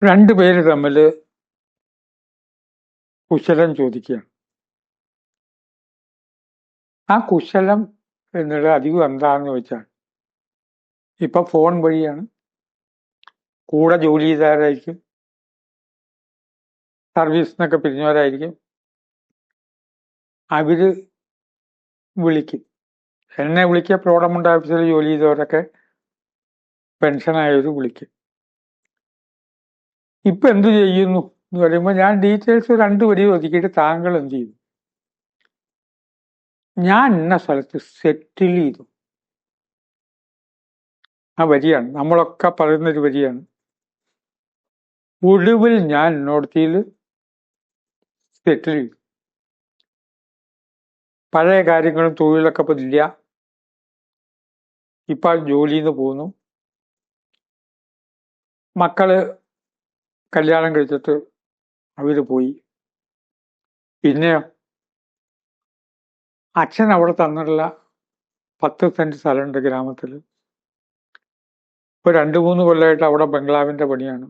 രണ്ടുപേര് തമ്മിൽ കുശലം ചോദിക്കുകയാണ്. ആ കുശലം എന്നത് അധികം എന്താണെന്ന് വെച്ചാൽ ഇപ്പൊ ഫോൺ വഴിയാണ്. കൂടെ ജോലി ചെയ്തവരായിരിക്കും, സർവീസിനൊക്കെ പിരിഞ്ഞവരായിരിക്കും. അവര് വിളിക്കും. എന്നെ വിളിക്കുക, പ്രോഡക്റ്റ് ഓഫീസിൽ ജോലി ചെയ്തവരൊക്കെ പെൻഷനായവർ വിളിക്കും. ഇപ്പൊ എന്തു ചെയ്യുന്നു എന്ന് പറയുമ്പോൾ ഞാൻ ഡീറ്റെയിൽസ് രണ്ടുപേരെയും ഒതുക്കിയിട്ട് താങ്കൾ എന്ത് ചെയ്തു? ഞാൻ ഇന്ന സ്ഥലത്ത് സെറ്റിൽ ചെയ്തു. ആ വരിയാണ് നമ്മളൊക്കെ പറയുന്നൊരു വരിയാണ്. ഒടുവിൽ ഞാൻ ഇന്നോടത്തിയിൽ സെറ്റിൽ ചെയ്തു. പഴയ കാര്യങ്ങളും തൊഴിലൊക്കെ ഇപ്പൊ ഇല്ല. ഇപ്പൊ ജോലിയിൽ നിന്ന് പോകുന്നു. മക്കള് കല്യാണം കഴിച്ചിട്ട് അവര് പോയി. പിന്നെയോ അച്ഛൻ അവിടെ തന്നിട്ടുള്ള 10 സെന്റ് സ്ഥലമുണ്ട് ഗ്രാമത്തിൽ. ഇപ്പൊ 2-3 കൊല്ലമായിട്ട് അവിടെ ബംഗ്ലാവിന്റെ പണിയാണ്.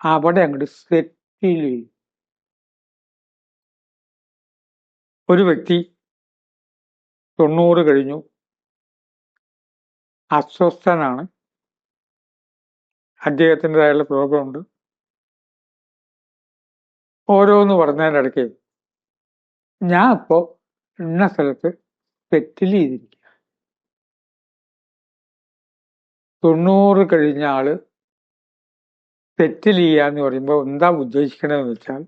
അവിടെ അങ്ങോട്ട് സെറ്റിൽ ചെയ്തു. ഒരു വ്യക്തി 90 കഴിഞ്ഞു, അസ്വസ്ഥനാണ്, അദ്ദേഹത്തിൻ്റെതായുള്ള പ്രോബ്ലം ഉണ്ട്. ഓരോന്ന് പറഞ്ഞതിൻ്റെ ഇടയ്ക്ക് ഞാൻ ഇപ്പോ ഇന്ന സ്ഥലത്ത് സെറ്റിൽ ചെയ്തിരിക്കുക. 90 കഴിഞ്ഞ ആള് സെറ്റിൽ ചെയ്യാന്ന് പറയുമ്പോൾ എന്താ ഉദ്ദേശിക്കണമെന്ന് വെച്ചാൽ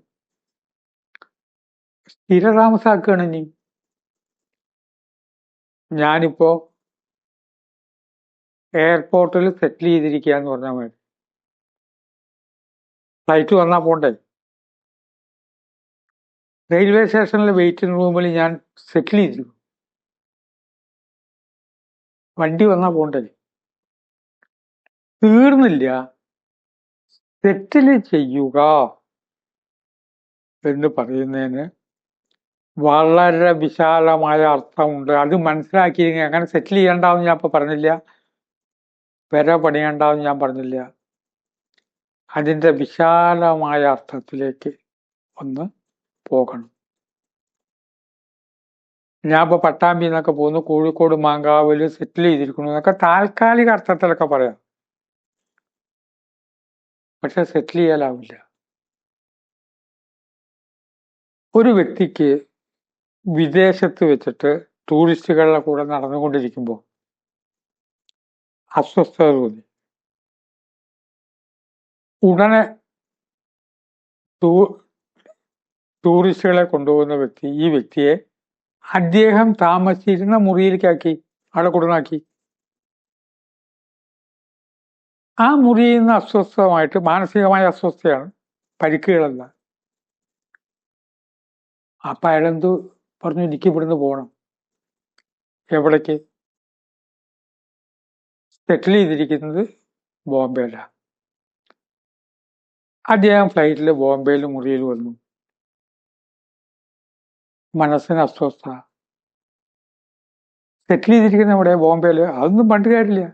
സ്ഥിരതാമസാക്കുകയാണ്. ഇനി ഞാനിപ്പോ എയർപോർട്ടിൽ സെറ്റിൽ ചെയ്തിരിക്കുക എന്ന് പറഞ്ഞാൽ മതി. ഫ്ലൈറ്റ് വന്നാൽ പോണ്ടേ? റെയിൽവേ സ്റ്റേഷനിലെ വെയിറ്റിംഗ് റൂമിൽ ഞാൻ സെറ്റിൽ ചെയ്തിരിക്കും. വണ്ടി വന്നാൽ പോണ്ടേ? തീർന്നില്ല. സെറ്റിൽ ചെയ്യുക എന്ന് പറയുന്നതിന് വളരെ വിശാലമായ അർത്ഥമുണ്ട്. അത് മനസ്സിലാക്കിയെങ്കിൽ അങ്ങനെ സെറ്റിൽ ചെയ്യണ്ടാവും ഞാൻ ഇപ്പൊ പറഞ്ഞില്ല, പെര പണിയണ്ടാവും ഞാൻ പറഞ്ഞില്ല. അതിൻ്റെ വിശാലമായ അർത്ഥത്തിലേക്ക് ഒന്ന് പോകണം. ഞാൻ ഇപ്പൊ പട്ടാമ്പി എന്നൊക്കെ പോകുന്നു, കോഴിക്കോട് മാങ്കാവില് സെറ്റിൽ ചെയ്തിരിക്കുന്നു എന്നൊക്കെ താൽക്കാലിക അർത്ഥത്തിലൊക്കെ പറയാം. പക്ഷെ സെറ്റിൽ ചെയ്യാനാവില്ല. ഒരു വ്യക്തിക്ക് വിദേശത്ത് വെച്ചിട്ട് ടൂറിസ്റ്റുകളുടെ കൂടെ നടന്നുകൊണ്ടിരിക്കുമ്പോൾ അസ്വസ്ഥത തോന്നി. ഉടനെ ടൂറിസ്റ്റുകളെ കൊണ്ടുപോകുന്ന വ്യക്തി ഈ വ്യക്തിയെ അദ്ദേഹം താമസിച്ചിരുന്ന മുറിയിലേക്കാക്കി, അവിടെ കൊടുന്നാക്കി. ആ മുറിയിൽ നിന്ന് അസ്വസ്ഥമായിട്ട്, മാനസികമായ അസ്വസ്ഥയാണ്, പരിക്കുകളല്ല. അപ്പൊ അയാളെന്തു പറഞ്ഞു? എനിക്ക് ഇവിടുന്ന് പോകണം. എവിടേക്ക്? സെറ്റിൽ ചെയ്തിരിക്കുന്നത് ബോംബെയിലാണ്. അദ്ദേഹം ഫ്ലൈറ്റിൽ ബോംബെയിൽ മുറിയിൽ വന്നു. മനസ്സിന് അസ്വസ്ഥ. സെറ്റിൽ ചെയ്തിരിക്കുന്ന എവിടെ? ബോംബെയിൽ. അതൊന്നും പണ്ട് കാര്യമില്ല.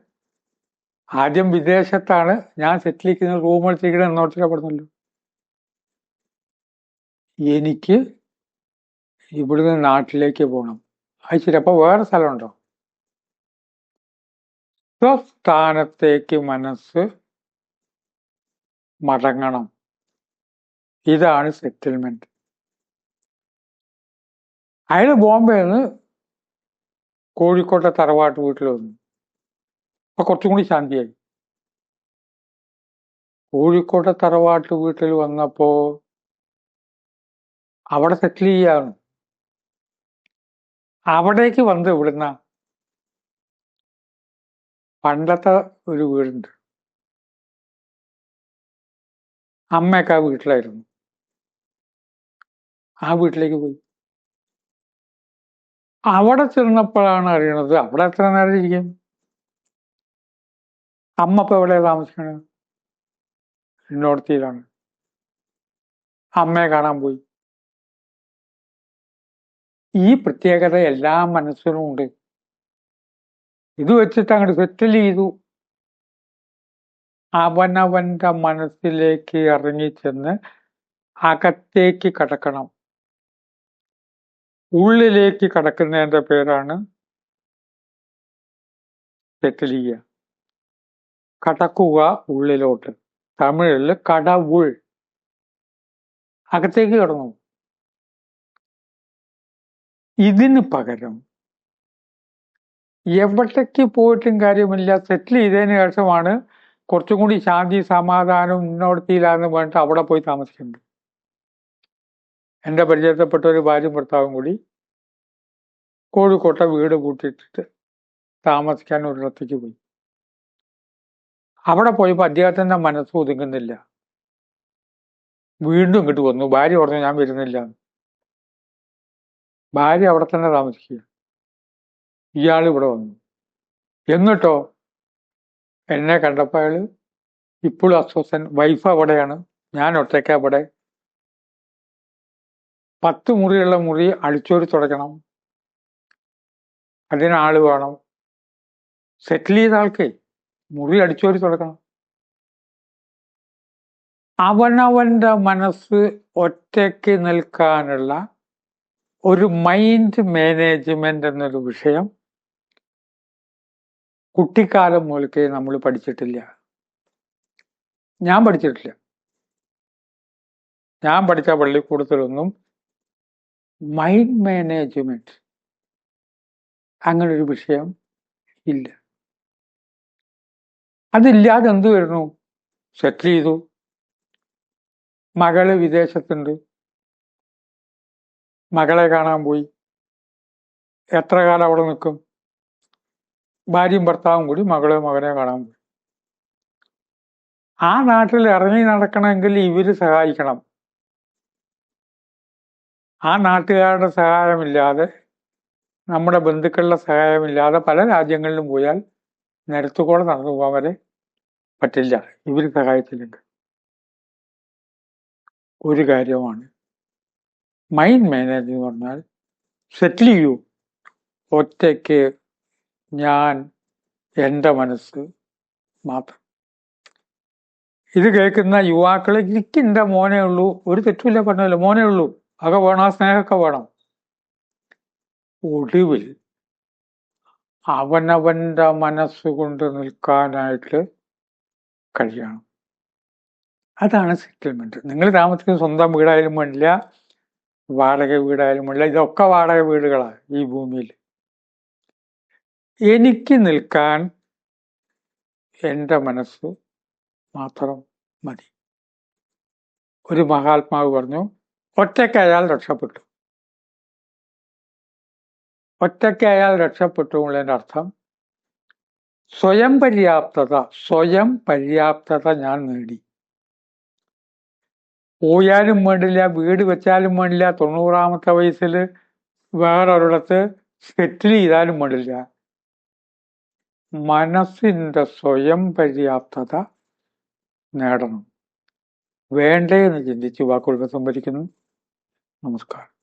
ആദ്യം വിദേശത്താണ് ഞാൻ സെറ്റിൽ ചെയ്തിരിക്കുന്ന, റൂം എടുത്തിരിക്കുന്നത് എന്നോടത്തേക്ക് പറഞ്ഞല്ലോ. എനിക്ക് ഇവിടുന്ന് നാട്ടിലേക്ക് പോകണം. അത് ശരി. അപ്പൊ വേറെ സ്ഥലമുണ്ടോ? സ്വസ്ഥാനത്തേക്ക് മനസ്സ് മടങ്ങണം. ഇതാണ് സെറ്റിൽമെന്റ്. അയാൾ ബോംബെയിൽ നിന്ന് കോഴിക്കോട്ടെ തറവാട്ട് വീട്ടിൽ വന്നു. അപ്പൊ കുറച്ചും കൂടി ശാന്തിയായി. കോഴിക്കോട്ടെ തറവാട്ട് വീട്ടിൽ വന്നപ്പോ അവിടെ സെറ്റിൽ ചെയ്യാണ്. അവിടേക്ക് വന്ന് ഇവിടുന്ന പണ്ടത്തെ ഒരു വീടുണ്ട്, അമ്മയൊക്കെ ആ വീട്ടിലായിരുന്നു. ആ വീട്ടിലേക്ക് പോയി. അവിടെ ചെന്നപ്പോഴാണ് അറിയണത് അവിടെ എത്ര നേരം ഇരിക്കും. അമ്മ ഇപ്പൊ എവിടെയാണ് താമസിക്കണത്? നോർത്തിയിലാണ്. അമ്മയെ കാണാൻ പോയി. ഈ പ്രത്യേകത എല്ലാ മനസ്സിനും ഉണ്ട്. ഇത് വെച്ചിട്ട് അങ്ങോട്ട് സെറ്റിൽ ചെയ്തു അവനവന്റെ മനസ്സിലേക്ക് ഇറങ്ങിച്ചെന്ന് അകത്തേക്ക് കടക്കണം. ഉള്ളിലേക്ക് കടക്കുന്നതിന്റെ പേരാണ് സെറ്റിൽ ചെയ്യുക. കടക്കുക ഉള്ളിലോട്ട്. തമിഴിൽ കടവുൾ. അകത്തേക്ക് കടന്നു. ഇതിന് പകരം എവിടേക്ക് പോയിട്ടും കാര്യമില്ല, സെറ്റിൽ ചെയ്തതിന് ശേഷമാണ് കുറച്ചും കൂടി ശാന്തി സമാധാനവും മുന്നോടത്തിയില്ലാന്ന് പറഞ്ഞിട്ട് അവിടെ പോയി താമസിക്കുന്നത്. എൻ്റെ പരിചയത്തിൽപ്പെട്ട ഒരു ഭാര്യയും ഭർത്താവും കൂടി കോഴിക്കോട്ടെ വീട് കൂട്ടിയിട്ടിട്ട് താമസിക്കാൻ ഒരിടത്തേക്ക് പോയി. അവിടെ പോയപ്പോൾ അദ്ദേഹത്തിന്റെ മനസ്സ് ഒതുങ്ങുന്നില്ല. വീണ്ടും ഇങ്ങോട്ട് വന്നു. ഭാര്യ പറഞ്ഞു ഞാൻ വരുന്നില്ല. ഭാര്യ അവിടെ തന്നെ താമസിക്കുക. ഇയാൾ ഇവിടെ വന്നു. എന്നിട്ടോ എന്നെ കണ്ടപ്പോൾ അയാള് ഇപ്പോഴും അസ്വസ്ഥൻ. വൈഫ് അവിടെയാണ്, ഞാൻ ഒറ്റയ്ക്ക് അവിടെ. 10 മുറിയുള്ള മുറി അടിച്ചോരി തുടയ്ക്കണം, അതിനാള് വേണം. സെറ്റിൽ ചെയ്ത ആൾക്ക് മുറി അടിച്ചോരി തുടക്കണം. അവനവന്റെ മനസ്സ് ഒറ്റയ്ക്ക് നിൽക്കാനുള്ള ഒരു മൈൻഡ് മാനേജ്മെന്റ് എന്നൊരു വിഷയം കുട്ടിക്കാലം മുതൽക്കേ നമ്മൾ പഠിച്ചിട്ടില്ല. ഞാൻ പഠിച്ചിട്ടില്ല. ഞാൻ പഠിച്ച പള്ളിക്കൂടത്തിലൊന്നും മൈൻഡ് മാനേജ്മെന്റ് അങ്ങനൊരു വിഷയം ഇല്ല. അതില്ലാതെ എന്ത് വരുന്നു? സെറ്റിൽ ചെയ്തു, മകള് വിദേശത്തുണ്ട്, മകളെ കാണാൻ പോയി. എത്ര കാലം അവിടെ നിൽക്കും? ഭാര്യയും ഭർത്താവും കൂടി മകനെ കാണാൻ പോയി. ആ നാട്ടിൽ ഇറങ്ങി നടക്കണമെങ്കിൽ ഇവര് സഹായിക്കണം. ആ നാട്ടുകാരുടെ സഹായമില്ലാതെ, നമ്മുടെ ബന്ധുക്കളുടെ സഹായമില്ലാതെ പല രാജ്യങ്ങളിലും പോയാൽ നിരത്തുകൂടെ നടന്നു പോകാൻ വരെ പറ്റില്ല, ഇവർ സഹായിച്ചില്ലെങ്കിൽ. ഒരു കാര്യമാണ് മൈൻഡ് മാനേജ് എന്ന് പറഞ്ഞാൽ, സെറ്റിൽ ചെയ്യൂ ഒറ്റയ്ക്ക്, ഞാൻ, എൻ്റെ മനസ്സ് മാത്രം. ഇത് കേൾക്കുന്ന യുവാക്കൾ, എനിക്ക് എൻ്റെ മോനേ ഉള്ളൂ, ഒരു തെറ്റുമില്ല പറഞ്ഞല്ലോ, മോനേ ഉള്ളൂ, അതൊക്കെ വേണം, ആ സ്നേഹമൊക്കെ വേണം. ഒടുവിൽ അവനവന്റെ മനസ്സുകൊണ്ട് നിൽക്കാനായിട്ട് കഴിയണം. അതാണ് സെറ്റിൽമെന്റ്. നിങ്ങൾ താമസിക്കുന്ന സ്വന്തം വീടായാലും വേണ്ടില്ല, വാടക വീടായാലും വേണ്ടില്ല, ഇതൊക്കെ വാടക വീടുകളാണ് ഈ ഭൂമിയിൽ. എനിക്ക് നിൽക്കാൻ എൻ്റെ മനസ്സ് മാത്രം മതി. ഒരു മഹാത്മാവ് പറഞ്ഞു, ഒറ്റയ്ക്ക് അയാൾ രക്ഷപ്പെട്ടു. ഒറ്റയ്ക്ക് അയാൾ രക്ഷപ്പെട്ടു എന്നുള്ളതിൻ്റെ അർത്ഥം സ്വയം പര്യാപ്തത ഞാൻ നേടി. പോയാലും വേണ്ടില്ല, വീട് വെച്ചാലും വേണ്ടില്ല, 90-ാമത്തെ വയസ്സിൽ വേറൊരിടത്ത് സെറ്റിൽ ചെയ്താലും വേണ്ടില്ല, മനസ്സിന്റെ സ്വയം പര്യാപ്തത നേടണം. വേണ്ടേ എന്ന് ചിന്തിച്ച് വാക്കുകൾ സംഭരിക്കുന്നു. നമസ്കാരം.